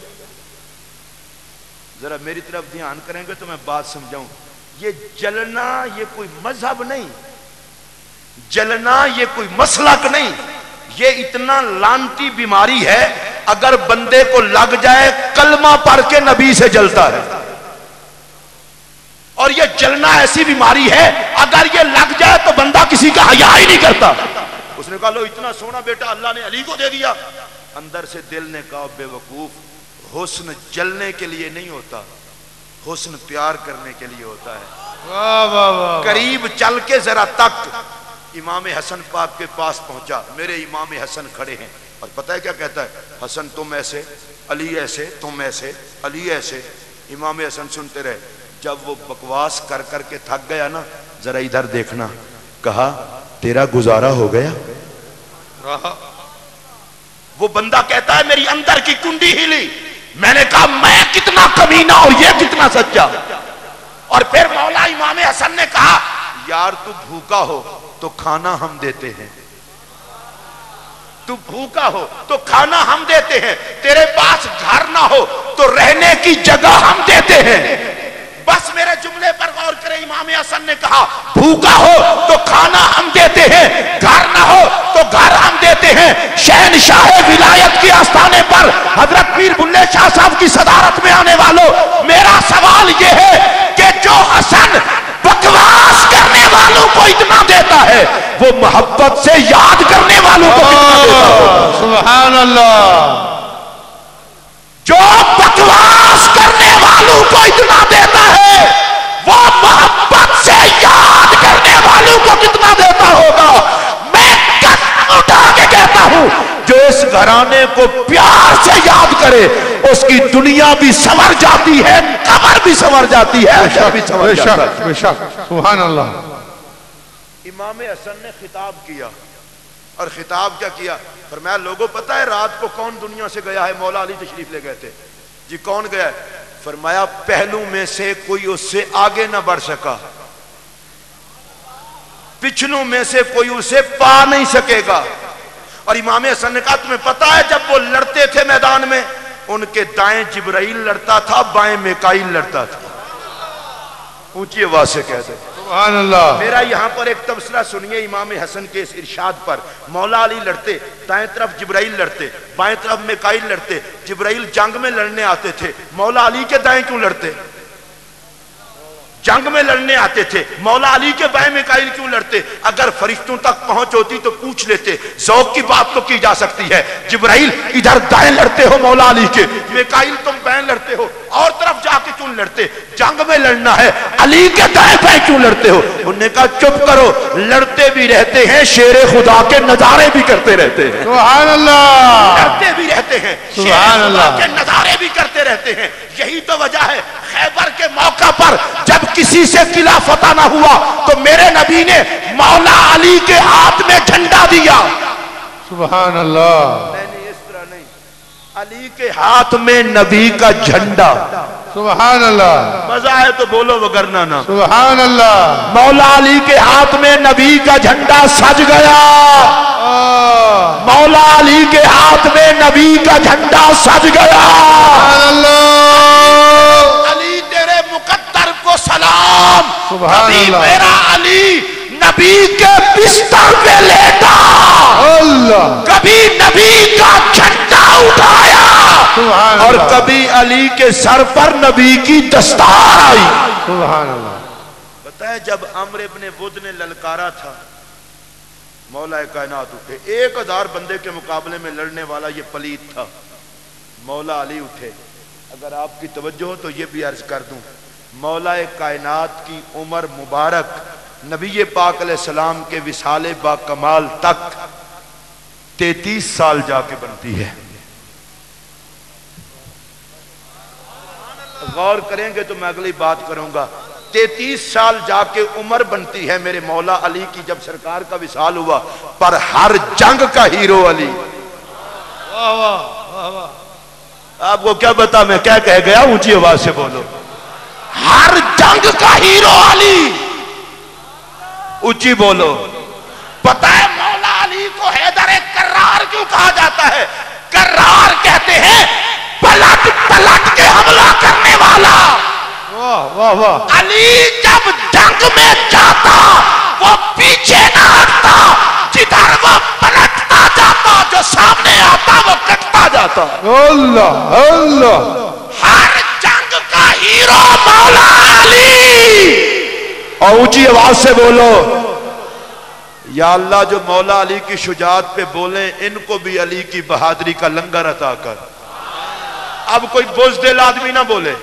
ذرا میری طرف دھیان کریں گے تو میں بات سمجھاؤں، یہ جلنا یہ کوئی مذہب نہیں، جلنا یہ کوئی مسلک نہیں، یہ اتنا لانتی بیماری ہے اگر بندے کو لگ جائے کلمہ پڑھ کے نبی سے جلتا ہے۔ اور یہ جلنا ایسی بیماری ہے اگر یہ لگ جائے تو بندہ کسی کا حیا ہی نہیں کرتا. اس نے کہا لو اتنا سونا بیٹا اللہ نے علی کو دے دیا. اندر سے دل نے کہا بے وقوف حسن جلنے کے لیے نہیں ہوتا, حسن پیار کرنے کے لیے ہوتا ہے. واہ واہ واہ. قریب چل کے ذرا تک امام حسن پاک کے پاس پہنچا. میرے امام حسن کھڑے ہیں اور پتہ ہے کیا کہتا ہے, حسن تم ایسے, علی ایسے, تم ایسے, علی ایسے. امام حسن سنتے رہے. جب وہ بکواس کر کر کے تھک گیا نا, ذرا ادھر دیکھنا, کہا تیرا گزارا ہو گیا. وہ بندہ کہتا ہے میری اندر کی کنڈی ہلی. میں نے کہا میں کتنا کمینہ اور یہ کتنا سچا. اور پھر مولا امام حسن نے کہا یار تو بھوکا ہو تو کھانا ہم دیتے ہیں, تو بھوکا ہو تو کھانا ہم دیتے ہیں, تیرے پاس گھر نہ ہو تو رہنے کی جگہ ہم دیتے ہیں. بس میرے جملے پر غور کریں. امام حسن نے کہا بھوکا ہو تو کھانا ہم دیتے ہیں, گھر نہ ہو تو گھر ہم دیتے ہیں. شہنشاہ ولایت کے آستانے پر حضرت پیر بلے شاہ صاحب کی صدارت میں آنے والوں, میرا سوال یہ ہے کہ جو حسن بکواس کرنے والوں کو اتنا دیتا ہے وہ محبت سے یاد کرنے والوں کو کتنا دیتا ہوگا. سبحان اللہ. جو بکواس کرنے والوں کو اتنا دیتا ہے وہ محبت سے یاد کرنے والوں کو کتنا دیتا ہوگا. میں قسم اٹھا کے کہتا ہوں جو اس گھرانے کو پیار سے یاد کرے اس کی دنیا بھی سنور جاتی ہے, قبر بھی سنور جاتی ہے, عرش بھی سنور جاتا ہے. بے شک. سبحان اللہ. امام حسن نے خطاب کیا اور خطاب کیا کیا, فرمایا لوگوں پتہ ہے رات کو کون دنیا سے گیا ہے؟ مولا علی تشریف لے گئے تھے. جی کون گیا ہے؟ فرمایا پہلو میں سے کوئی اس سے آگے نہ بڑھ سکا, پچھلوں میں سے کوئی اسے پا نہیں سکے گا. اور امام حسن نے کہا تمہیں پتہ ہے جب وہ لڑتے تھے میدان میں ان کے دائیں جبرائیل لڑتا تھا, بائیں میکائیل لڑتا تھا. اونچی آواز سے کہہ دے سبحان اللہ. میرا یہاں پر ایک تبصرہ سنیے امام حسن کے اس ارشاد پر. مولا علی لڑتے, دائیں طرف جبرائیل لڑتے, بائیں طرف میکائیل لڑتے. جبرائیل جنگ میں لڑنے آتے تھے, مولا علی کے دائیں کیوں لڑتے؟ جنگ میں لڑنے آتے تھے, مولا علی کے بائیں میکائیل کیوں لڑتے؟ اگر فرشتوں تک پہنچ ہوتی تو پوچھ لیتے. ذوق کی بات تو کی جا سکتی ہے. جبرائیل ادھر دائیں لڑتے ہو مولا علی کے, میکائیل تم بائیں لڑتے ہو, اور طرف جا کے کیوں لڑتے؟ جنگ میں لڑنا ہے, علی کے دائیں بائیں کیوں لڑتے ہو؟ انہوں نے کہا چپ کرو, لڑتے بھی رہتے ہیں, شیر خدا کے نظارے بھی کرتے رہتے ہیں. سبحان اللہ. لڑتے بھی رہتے ہیں, شیر خدا کے نظارے بھی کرتے رہتے ہیں. یہی تو وجہ ہے خیبر کے موقع پر جب کسی سے قلعہ فتح نہ ہوا تو میرے نبی نے مولا علی کے ہاتھ میں جھنڈا دیا. سبحان اللہ. نہیں اس طرح نہیں, علی کے ہاتھ میں نبی کا جھنڈا. سبحان اللہ. مزہ ہے تو بولو وگرنہ نہ. سبحان اللہ. مولا علی کے ہاتھ میں نبی کا جھنڈا سج گیا. مولا علی کے ہاتھ میں نبی کا جھنڈا سج گیا. سبحان اللہ. علی تیرے مقدر کو سلام. سبحان کبھی اللہ. میرا علی نبی کے بستر پہ لیٹا, اللہ. کبھی نبی کا جھنڈا اٹھایا, سبحان اور اللہ. کبھی علی کے سر پر نبی کی دستار آئی. سبحان اللہ. پتہ ہے جب عمر ابن ود نے للکارا تھا مولا کائنات اٹھے. 1000 بندے کے مقابلے میں لڑنے والا یہ پلیت تھا. مولا علی اٹھے. اگر آپ کی توجہ ہو تو یہ بھی عرض کر دوں, مولا کائنات کی عمر مبارک نبی پاک علیہ السلام کے وصال با کمال تک 33 سال جا کے بنتی ہے. غور کریں گے تو میں اگلی بات کروں گا. 33 سال جا کے عمر بنتی ہے میرے مولا علی کی جب سرکار کا وصال ہوا, پر ہر جنگ کا ہیرو علی. آپ کو کیا بتا میں کیا کہہ گیا, اونچی آواز سے بولو. ہر جنگ کا ہیرو علی. اونچی بولو. پتہ ہے مولا علی کو حیدر کرار کیوں کہا جاتا ہے؟ کرار کہتے ہیں پلٹ پلٹ کے حملہ کرنے والا. واہ واہ واہ. علی جب جنگ میں جاتا وہ پیچھے نہ ہٹتا, جدھر وہ پلٹتا جاتا جو سامنے آتا وہ کٹتا جاتا. اللہ اللہ. ہر جنگ کا ہیرو हीरो मौला अली। और ऊंची आवाज से बोलो, या अल्लाह जो मौला अली की शुजात पे बोले इनको भी अली की बहादुरी का लंगर अता कर। अब कोई बुज़दिल आदमी ना बोले।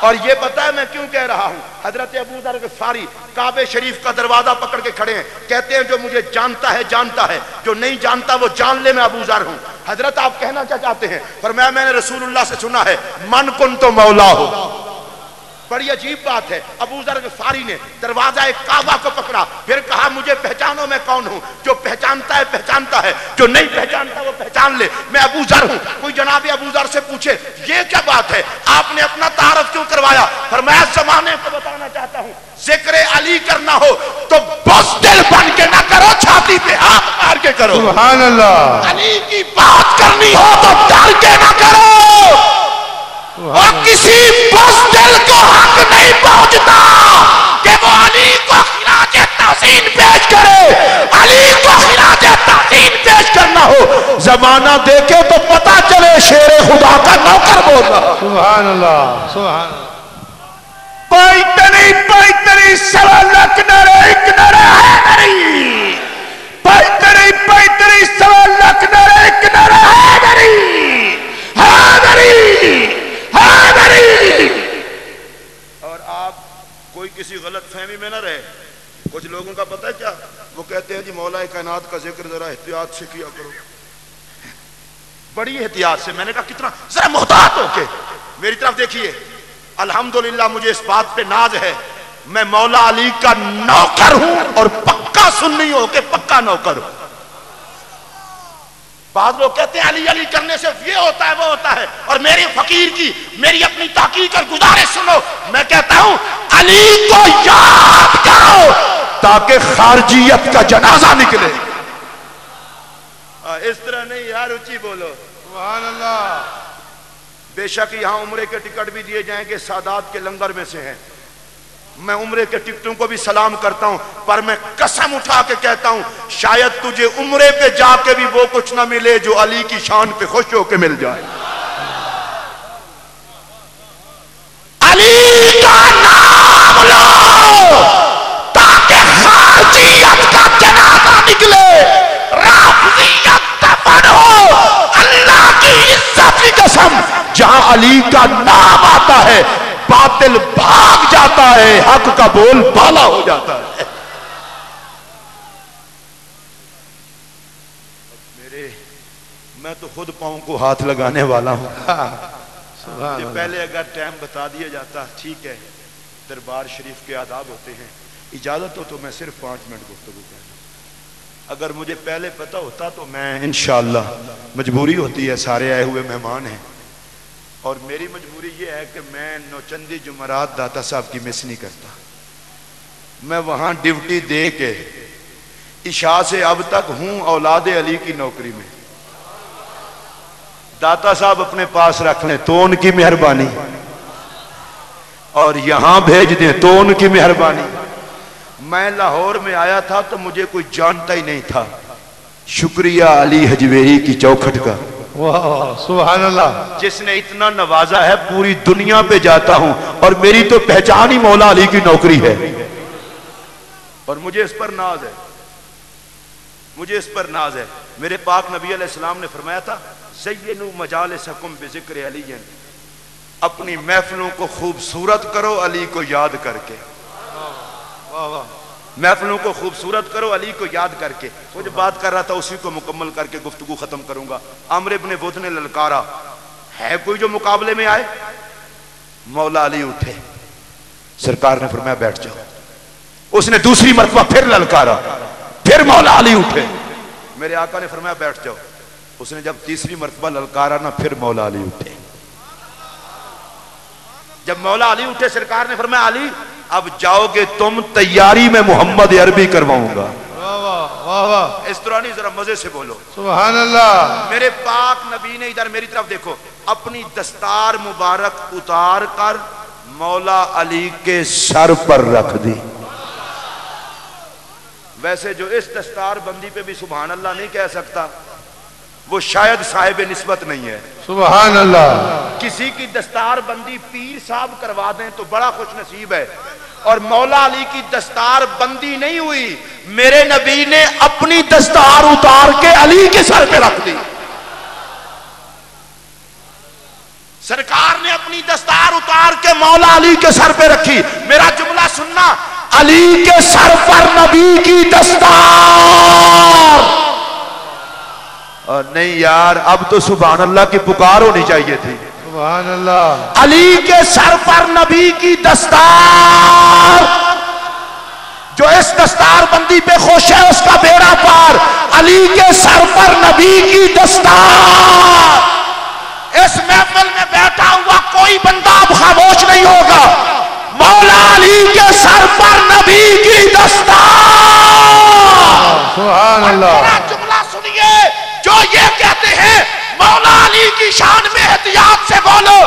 और ये पता है मैं क्यों कह रहा हूं, हजरत अबू ज़र ग़िफ़ारी काबे शरीफ का दरवाजा पकड़ के खड़े हैं, कहते हैं जो मुझे जानता है जानता है, जो नहीं जानता वो जान ले मैं अबू ज़र हूं। हजरत आप कहना क्या चाहते हैं? फरमाया मैंने रसूलुल्लाह से सुना है मन कुन तो मौला हो। बड़ी अजीब बात है, अबू ज़र ग़िफ़ारी ने दरवाजा काबा को पकड़ा, फिर कहा मुझे पहचानो मैं कौन हूं। जो पहचानता है पहचानता है, जो नहीं पहचानता वो पहचान ले मैं अबू ज़र हूं। कोई जनाब अबू ज़र से पूछे ये क्या बात है, आपने अपना तारफ क्यों करवाया? फरमाया ज़माने को बताना चाहता हूं, जिक्र अली करना हो तो बुज़दिल बन के ना करो, छाती पे हाथ मार के करो। सुभान अल्लाह। अली की बात करनी हो तो डर के ना करो। और किसी बुज़दिल को हक नहीं पहुंचता कि वो अली को खिराज तहसीन पेश करे। अली को खिराज तहसीन पेश करना हो, जमाना देखे तो पता चले शेरे खुदा का नौकर बोल रहा। सुभान अल्लाह, सुभान अल्लाह। पैतरी सवा लाख नारे एक नारा है मेरी। पैतरी सवा लाख नारे एक नारा है मेरी, है मेरी, है मेरी। और आप कोई किसी गलत फहमी में ना रहे। कुछ लोगों का पता है क्या, वो कहते हैं जी मौला कायनात का जिक्र जरा एहतियात से किया करो। बड़ी एहतियात से। मैंने कहा कितना, जरा मोहतात होके मेरी तरफ देखिए। अल्हम्दुलिल्लाह मुझे इस बात पे नाज है, मैं मौला अली का नौकर हूं और पक्का सुन्नी हो के पक्का नौकर हूं। बाद लोग कहते हैं अली अली करने से ये होता है वो होता है, और मेरे फकीर की मेरी अपनी ताकीद और गुजारिश सुनो। मैं कहता हूं अली को याद करो ताकि खारजियत का जनाजा निकले। इस तरह नहीं यार, ऊंची बोलो सुभान अल्लाह। बेशक यहां उम्रे के टिकट भी दिए जाएंगे, सादात के लंगर में से हैं। मैं उम्रे के टिकटों को भी सलाम करता हूं, पर मैं कसम उठा के कहता हूं शायद तुझे उम्रे पे जाके भी वो कुछ ना मिले जो अली की शान पे खुश होके मिल जाए। अली का नाम लो ताकि खारजियत का जनाजा निकले, राफिजियत दफन हो। अल्लाह की इज्जत की कसम, जहां अली का नाम आता है बातिल भाग जाता है, हक का बोल बाला हो जाता है। मैं तो खुद पांव को हाथ लगाने वाला हूं। सुभान पहले अगर टाइम बता दिया जाता ठीक है, दरबार शरीफ के आदाब होते हैं, इजाजत हो तो मैं सिर्फ 5 मिनट गुफ्तगू करता। अगर मुझे पहले पता होता तो मैं इंशाअल्लाह, मजबूरी होती है, सारे आए हुए मेहमान हैं और मेरी मजबूरी ये है कि मैं नौचंदी जुमरात दाता साहब की मिस नहीं करता। मैं वहां ड्यूटी दे के इशा से अब तक हूं औलाद अली की नौकरी में। दाता साहब अपने पास रख लें तो उनकी मेहरबानी, और यहां भेज दें तो उनकी मेहरबानी। मैं लाहौर में आया था तो मुझे कोई जानता ही नहीं था। शुक्रिया अली हजवेरी की चौखट का, वाह सुभान अल्लाह, जिसने इतना नवाजा है। पूरी दुनिया पे जाता हूं और मेरी तो पहचान ही मौला अली की नौकरी है, और मुझे इस पर नाज है, मुझे इस पर नाज है। मेरे पाक नबी अलैहिस्सलाम ने फरमाया था ज़य्यिनू मजालिसकुम बिज़िक्र अलीयन, अपनी महफिलों को खूबसूरत करो अली को याद करके। वाह वाह, महफिलों को खूबसूरत करो अली को याद करके। वो जो बात कर रहा था उसी को मुकम्मल करके गुफ्तगू खत्म करूंगा। अम्र इब्न वुद ने ललकारा, है कोई जो मुकाबले में आए? मौला अली उठे, सरकार ने फरमाया बैठ जाओ। उसने दूसरी मरतबा फिर ललकारा, फिर मौला अली उठे, मेरे आका ने फरमाया बैठ जाओ। उसने जब तीसरी मरतबा ललकारा ना, फिर मौला अली उठे। जब मौला अली उठे, सरकार ने फरमाया अली अब जाओगे तुम, तैयारी में मोहम्मद अरबी करवाऊंगा। वाह वाह वाह वाह, इस तरह नहीं, जरा मजे से बोलो सुभान अल्लाह। मेरे पाक नबी ने इधर मेरी तरफ देखो, अपनी दस्तार मुबारक उतार कर मौला अली के सर पर रख दी। वैसे जो इस दस्तार बंदी पे भी सुभान अल्लाह नहीं कह सकता, وہ شاید صاحب نسبت نہیں ہے. سبحان اللہ. کسی کی دستار بندی پیر صاحب کروا دیں تو بڑا خوش نصیب ہے. اور مولا علی کی دستار بندی نہیں ہوئی, میرے نبی نے اپنی دستار اتار کے علی کے سر پہ رکھ دی. سرکار نے اپنی دستار اتار کے مولا علی کے سر پہ رکھی. میرا جملہ سننا, علی کے سر پر نبی کی دستار. اور نہیں یار, اب تو سبحان اللہ کی پکار ہونی چاہیے تھی. سبحان اللہ. علی کے سر پر نبی کی دستار. جو اس دستار بندی پہ خوش ہے اس کا بیڑا پار. علی کے سر پر نبی کی دستار. اس محفل میں بیٹھا ہوا کوئی بندہ اب خاموش نہیں ہوگا. مولا علی کے سر پر نبی کی دستار. سبحان اللہ. جملہ سنیے, جو یہ کہتے ہیں مولا علی کی شان میں احتیاط سے بولو,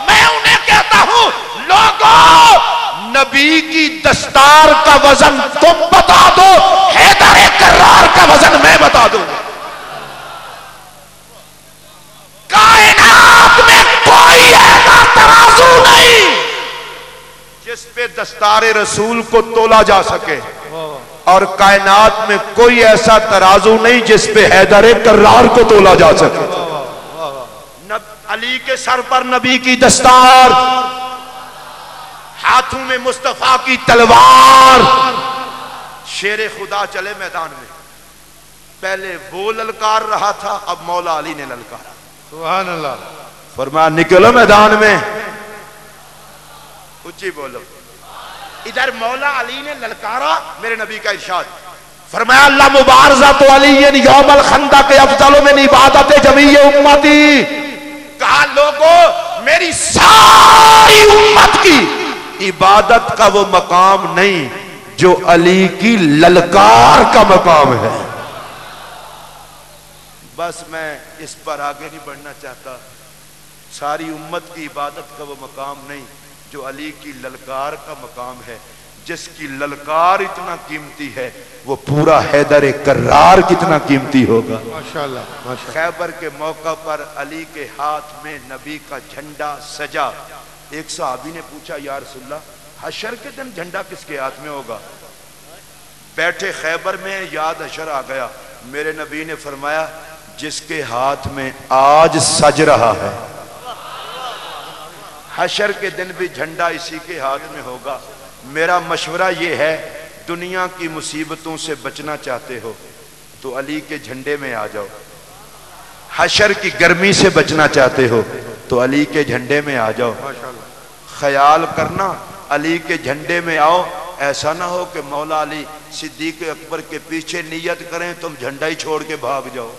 میں انہیں کہتا ہوں لوگوں نبی کی دستار کا وزن تم بتا دو, حیدر کرار کا وزن میں بتا دوں. کائنات میں کوئی ایسا ترازو نہیں جس پہ دستار رسول کو تولا جا سکے, اور کائنات میں کوئی ایسا ترازو نہیں جس پہ حیدر کرار کو تولا جا سکے. علی کے سر پر نبی کی دستار, ہاتھوں میں مصطفیٰ کی تلوار. شیر خدا چلے میدان میں, پہلے وہ للکار رہا تھا, اب مولا علی نے للکارا. سبحان اللہ. فرمایا نکلو میدان میں, اچھی بولو. ادھر مولا علی نے للکارا, میرے نبی کا ارشاد فرمایا اللہ مبارزۃ علی یوم الخندق افضل من عبادت جمیع امتی. کہا لوگوں میری ساری امت کی عبادت کا وہ مقام نہیں جو علی کی للکار کا مقام ہے. بس میں اس پر آگے نہیں بڑھنا چاہتا. ساری امت کی عبادت کا وہ مقام نہیں جو علی کی للکار کا مقام ہے. جس کی للکار اتنا قیمتی ہے وہ پورا حیدر کرار کتنا قیمتی ہوگا. ماشاءاللہ ماشاءاللہ. خیبر کے موقع پر علی کے ہاتھ میں نبی کا جھنڈا سجا. ایک صحابی نے پوچھا یا رسول اللہ حشر کے دن جھنڈا کس کے ہاتھ میں ہوگا؟ بیٹھے خیبر میں یاد حشر آ گیا. میرے نبی نے فرمایا جس کے ہاتھ میں آج سج رہا ہے حشر کے دن بھی جھنڈا اسی کے ہاتھ میں ہوگا. میرا مشورہ یہ ہے, دنیا کی مصیبتوں سے بچنا چاہتے ہو تو علی کے جھنڈے میں آ جاؤ. حشر کی گرمی سے بچنا چاہتے ہو تو علی کے جھنڈے میں آ جاؤ. خیال کرنا علی کے جھنڈے میں آؤ, ایسا نہ ہو کہ مولا علی صدیق اکبر کے پیچھے نیت کریں تم جھنڈا ہی چھوڑ کے بھاگ جاؤ.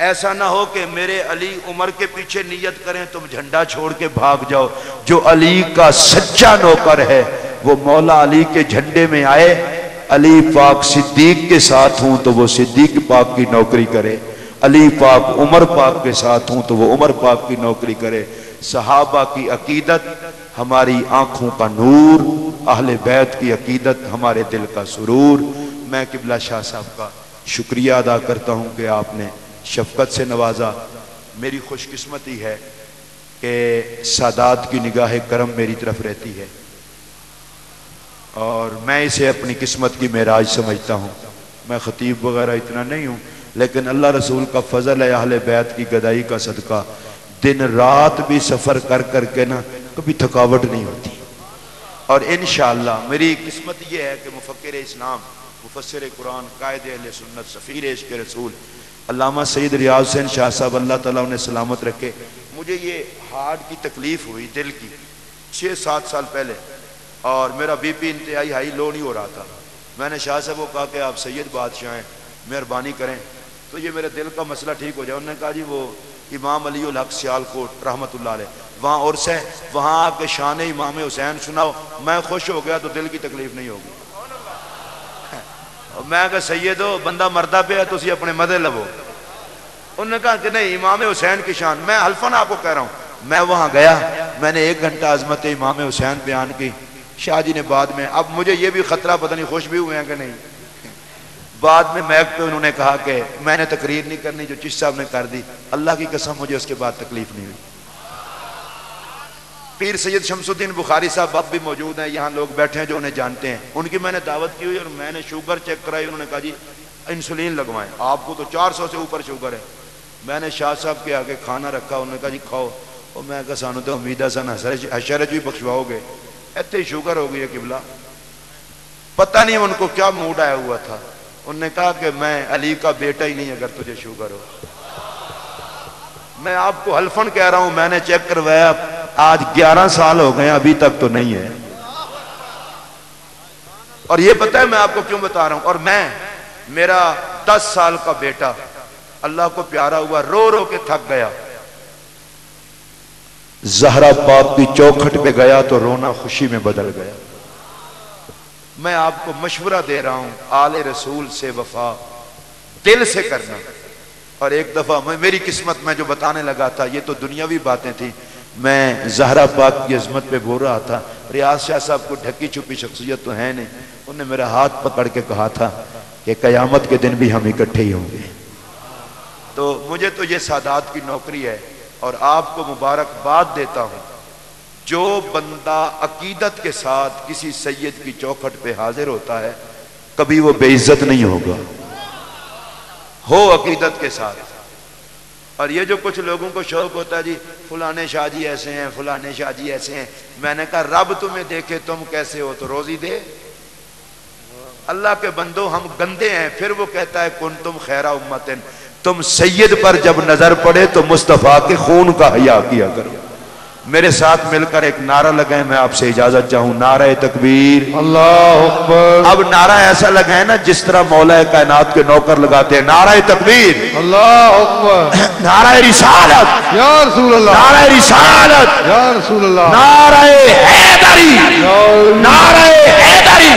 ایسا نہ ہو کہ میرے علی عمر کے پیچھے نیت کریں تم جھنڈا چھوڑ کے بھاگ جاؤ. جو علی کا سچا نوکر ہے وہ مولا علی کے جھنڈے میں آئے. علی پاک صدیق کے ساتھ ہوں تو وہ صدیق پاک کی نوکری کرے, علی پاک عمر پاک کے ساتھ ہوں تو وہ عمر پاک کی نوکری کرے. صحابہ کی عقیدت ہماری آنکھوں کا نور, اہل بیت کی عقیدت ہمارے دل کا سرور. میں قبلہ شاہ صاحب کا شکریہ ادا کرتا ہوں کہ آپ نے شفقت سے نوازا. میری خوش قسمتی ہے کہ سادات کی نگاہ کرم میری طرف رہتی ہے اور میں اسے اپنی قسمت کی معراج سمجھتا ہوں. میں خطیب وغیرہ اتنا نہیں ہوں, لیکن اللہ رسول کا فضل ہے, اہل بیت کی گدائی کا صدقہ. دن رات بھی سفر کر کر کے نا کبھی تھکاوٹ نہیں ہوتی. اور انشاءاللہ میری قسمت یہ ہے کہ مفکر اسلام, مفسر قرآن, قائد اہل سنت, سفیر عشق رسول علامہ سید ریاض حسین شاہ صاحب اللہ تعالیٰ انہیں سلامت رکھے. مجھے یہ ہارٹ کی تکلیف ہوئی دل کی 6-7 سال پہلے, اور میرا بی پی انتہائی ہائی لو نہیں ہو رہا تھا. میں نے شاہ صاحب کو کہا کہ آپ سید بادشاہ ہیں, مہربانی کریں تو یہ میرے دل کا مسئلہ ٹھیک ہو جائے. انہوں نے کہا جی وہ امام علی الحق سیالکوٹ رحمۃ اللہ علیہ وہاں عرس ہے, وہاں آپ کے شان امام حسین سناؤ. میں خوش ہو گیا تو دل کی تکلیف نہیں ہوگی. میں کہا سید ہو بندہ مردہ پہ ہے تو اسی اپنے مدے لبو. انہوں نے کہا کہ نہیں امام حسین کی شان. میں حلفاً آپ کو کہہ رہا ہوں, میں وہاں گیا, میں نے 1 گھنٹہ عظمت امام حسین بیان کی. شاہ جی نے بعد میں, اب مجھے یہ بھی خطرہ پتہ نہیں خوش بھی ہوئے ہیں کہ نہیں, بعد میں میک پہ انہوں نے کہا کہ میں نے تقریر نہیں کرنی جو چشتی صاحب نے کر دی. اللہ کی قسم مجھے اس کے بعد تکلیف نہیں ہوئی. پیر سید شمس الدین بخاری صاحب اب بھی موجود ہیں, یہاں لوگ بیٹھے ہیں جو انہیں جانتے ہیں. ان کی میں نے دعوت کی ہوئی اور میں نے شوگر چیک کرائی. انہوں نے کہا جی انسولین لگوائیں, آپ کو تو 400 سے اوپر شوگر ہے. میں نے شاہ صاحب کے آگے کھانا رکھا, انہوں نے کہا جی کھاؤ. اور میں کہا سانو تو امید ہے سن حشرج بھی بخشواؤ گے, ایتے شوگر ہو گئی ہے قبلہ. پتہ نہیں ان کو کیا موڈ آیا ہوا تھا. انہوں نے کہا کہ میں علی کا بیٹا ہی نہیں اگر تجھے شوگر ہو. میں آپ کو حلفن کہہ رہا ہوں, میں نے چیک کروایا, آج 11 سال ہو گئے ابھی تک تو نہیں ہے. اور یہ پتہ ہے میں آپ کو کیوں بتا رہا ہوں. اور میرا 10 سال کا بیٹا اللہ کو پیارا ہوا, رو رو کے تھک گیا. زہرا پاک کی چوکھٹ پہ گیا تو رونا خوشی میں بدل گیا. میں آپ کو مشورہ دے رہا ہوں, آل رسول سے وفا دل سے کرنا. اور ایک دفعہ میری قسمت میں جو بتانے لگا تھا یہ تو دنیاوی باتیں تھیں, میں زہرا پاک کی عظمت پہ بول رہا تھا. ریاض شاہ صاحب کو ڈھکی چھپی شخصیت تو ہے نہیں, انہوں نے میرا ہاتھ پکڑ کے کہا تھا کہ قیامت کے دن بھی ہم اکٹھے ہی ہوں گے. تو مجھے تو یہ سادات کی نوکری ہے اور آپ کو مبارکباد دیتا ہوں. جو بندہ عقیدت کے ساتھ کسی سید کی چوکھٹ پہ حاضر ہوتا ہے کبھی وہ بے عزت نہیں ہوگا, ہو عقیدت کے ساتھ. اور یہ جو کچھ لوگوں کو شوق ہوتا ہے جی فلانے شاہ جی ایسے ہیں, فلانے شاہ جی ایسے ہیں, میں نے کہا رب تمہیں دیکھے تم کیسے ہو تو روزی دے. اللہ کے بندو ہم گندے ہیں, پھر وہ کہتا ہے کنتم خیر امتن. تم سید پر جب نظر پڑے تو مصطفیٰ کے خون کا حیا کیا کرو. میرے ساتھ مل کر ایک نعرہ لگائیں, میں آپ سے اجازت چاہوں. نعرہ تکبیر, اللہ اکبر. اب نعرہ ایسا لگائیں نا جس طرح مولا کائنات کے نوکر لگاتے ہیں. نعرہ تکبیر, اللہ اکبر. نعرہ رسالت, یا رسول اللہ, نعرہ رسالت, یا رسول اللہ, نعرہ حیدری, نعرہ حیدری.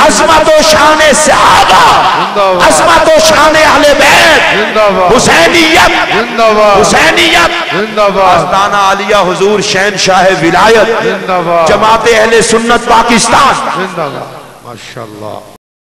عظمت و شان صحابہ, عظمت و شان اہل بیت, حسینیت, حسینیت, آستانہ عالیہ حضور شہنشاہ ولایت, جماعت اہل سنت پاکستان. ماشاءاللہ.